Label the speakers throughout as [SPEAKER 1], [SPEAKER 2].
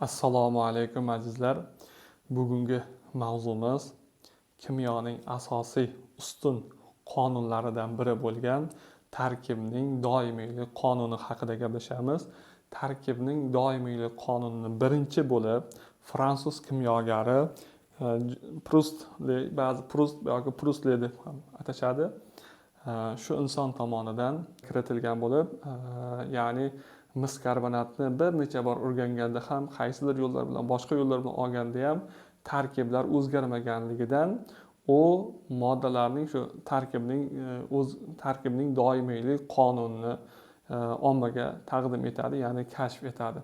[SPEAKER 1] Assalomu alaykum azizlar. Bugungi mavzumiz kimyoning asosiy ustun qonunlaridan biri bo'lgan tarkibning doimiylik qonuni haqida gaplashamiz. Tarkibning doimiylik qonunini birinchi bo'lib fransuz kimyogari Prust yoki Prustli deb ham atashadi. Shu inson tomonidan kiritilgan bo'lib, ya'ni mis karbonatni bir necha bor o'rganganda ham, qaysidir yo'llar bilan, boshqa yo'llar bilan olganda ham tarkiblar o'zgarmaganligidan u moddalarning shu tarkibning doimiylik qonunini ommaga taqdim etadi, ya'ni kashf etadi.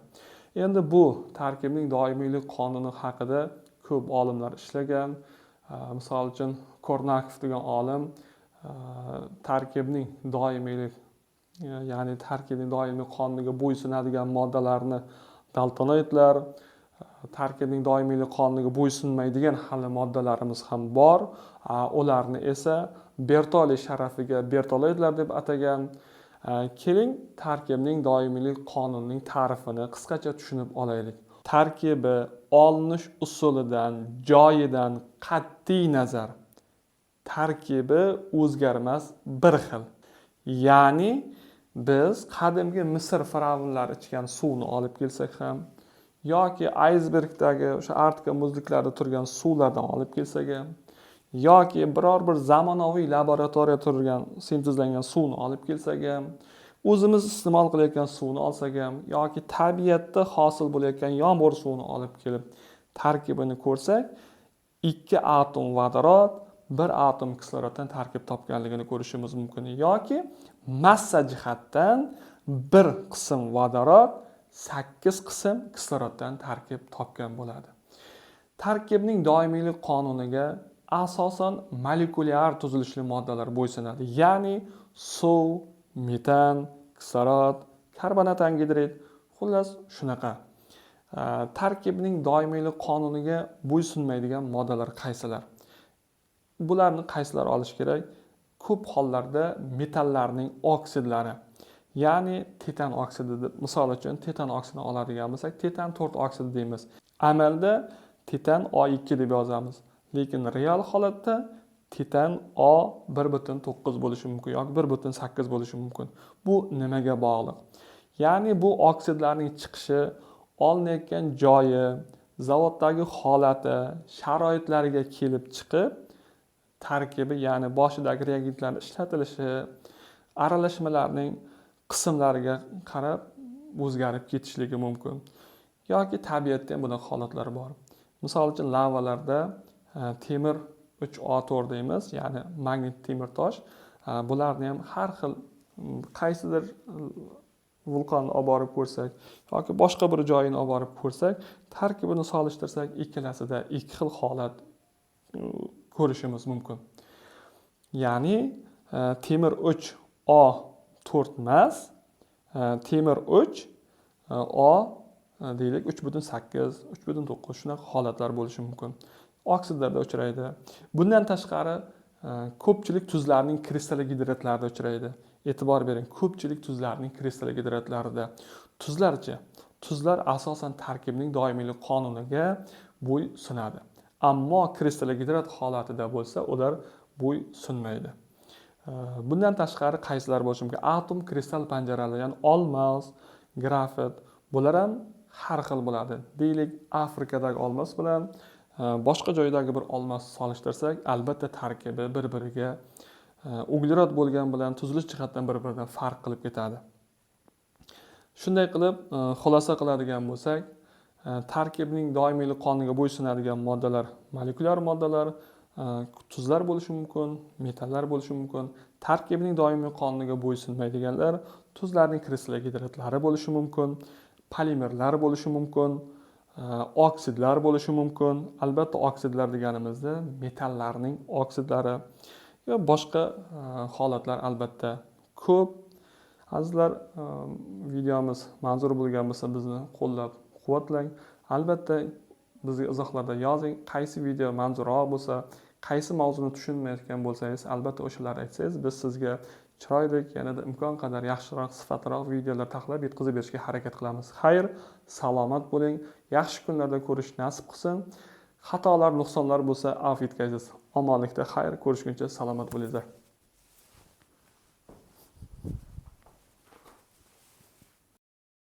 [SPEAKER 1] Endi bu tarkibning doimiylik qonuni haqida ko'p olimlar ishlagan. Misol uchun Kornakov degan olim tarkibning doimiylik ya'ni tarkibning doimiy qonuniga bo'ysunadigan moddalarni daltonoidlar, tarkibning doimiylik qonuniga bo'ysunmaydigan hali moddalarimiz ham bor. Ularni esa Bertoli sharafiga bertoloidlar deb atagan. Keling, tarkibning doimiylik qonunining ta'rifini qisqacha tushunib olaylik. Tarkibi olinish usulidan, joyidan qat'iy nazar tarkibi o'zgarmas bir xil. Ya'ni biz qadimgi Misr fir'avnlari ichgan suvni olib kelsak ham yoki aysbergdagi o'sha Arktika muzliklarida turgan suvlardan olib kelsak ham yoki biror bir zamonaviy laboratoriyada turgan sintezlangan suvni olib kelsak ham, o'zimiz iste'mol qilayotgan suvni olsak ham yoki tabiatda hosil bo'layotgan yomg'ir suvini olib kelib tarkibini ko'rsak, 2 atom vodorod, 1 atom kisloroddan tarkib topganligini ko'rishimiz mumkin. Yoki massa jihatdan 1 qism vodorod 8 qism kisloroddan tarkib topgan bo'ladi. Tarkibning doimiylik qonuniga asosan molekulyar tuzilishli moddalar bo'ysunadi. Ya'ni suv, metan, kislorod, karbonat angidrid, xullas shunaqa. Tarkibning doimiylik qonuniga bo'ysunmaydigan moddalar qaysilar? Bularni qaysilar olish kerak? Ko'p hollarda metallarning oksidlari, ya'ni titan oksidi deb, misol uchun titan oksidini oladigan bo'lsak, titan 4 oksidi deymiz. Amalda titan O2 deb yozamiz, lekin real holatda titan O1.9 bo'lishi mumkin yoki 1.8 bo'lishi mumkin. Bu nimaga bog'liq? Ya'ni bu oksidlarning chiqishi, olinayotgan joyi, zavoddagi holati, sharoitlariga kelib chiqib tarkibi, ya'ni boshidagi reagentlar ishlatilishi, aralashmalarning qismlariga qarab o'zgarib ketishligi mumkin. Yoki tabiatda ham bunaqa holatlar bor. Misol uchun lavalarda temir 3O4 deymiz, ya'ni magnit temir tosh. Bularni ham har xil qaysidir vulqonni olib borib ko'rsak yoki boshqa bir joyini olib borib ko'rsak, tarkibini solishtirsak, ikkalasida ikki xil holat ko'rishimiz mumkin. Ya'ni temir 3O4 emas, temir 3O deylik 3.8, 3.9 shunaqa holatlar bo'lishi mumkin. Oksidlarda uchraydi. Bundan tashqari ko'pchilik tuzlarning kristallik gidratlarida uchraydi. E'tibor bering, ko'pchilik tuzlarning kristallik gidratlarida. Tuzlarchi? Tuzlar asosan tarkibning doimiylik qonuniga bo'ysunadi. Ammo kristallik gidrat holatida bo'lsa, ular bo'ysunmaydi. Bundan tashqari qaysilar bo'lishi mumkin? Atom kristal panjaralar, ya'ni olmos, grafit, bular ham har xil bo'ladi. Deylik, Afrikadagi olmos bilan boshqa joydagi bir olmos solishtirsak, albatta tarkibi bir-biriga uglerod bo'lgan bilan tuzilish jihatdan bir-biridan farq qilib ketadi. Shunday qilib, xulosa qiladigan bo'lsak, tarkibning doimiylik qonuniga bo'ysunadigan moddalar molekulyar moddalar, tuzlar bo'lishi mumkin, metallar bo'lishi mumkin. Tarkibning doimiy qonuniga bo'ysunmaydiganlar tuzlarning kristallik gidratlari bo'lishi mumkin, polimerlar bo'lishi mumkin, oksidlar bo'lishi mumkin. Albatta oksidlar deganimizda metallarning oksidlari va boshqa holatlar albatta ko'p. Azizlar, videomiz manzur bo'lgan bo'lsa bizni qo'llab-quvvatlang. Albatta bizga izohlarda yozing, qaysi video manzurroq bo'lsa, qaysi mavzuni tushunmayotgan bo'lsangiz, albatta o'shalarni aytsangiz, biz sizga chiroyli, yanada imkon qadar yaxshiroq, sifatliroq videolar taxlab yetkazib berishga harakat qilamiz. Xayr, salomat bo'ling. Yaxshi kunlarda ko'rish nasib qilsin. Xatolar, nuqsonlar bo'lsa, afv etkazasiz. Omonlikda, xayr, ko'rishguncha salomat bo'linglar.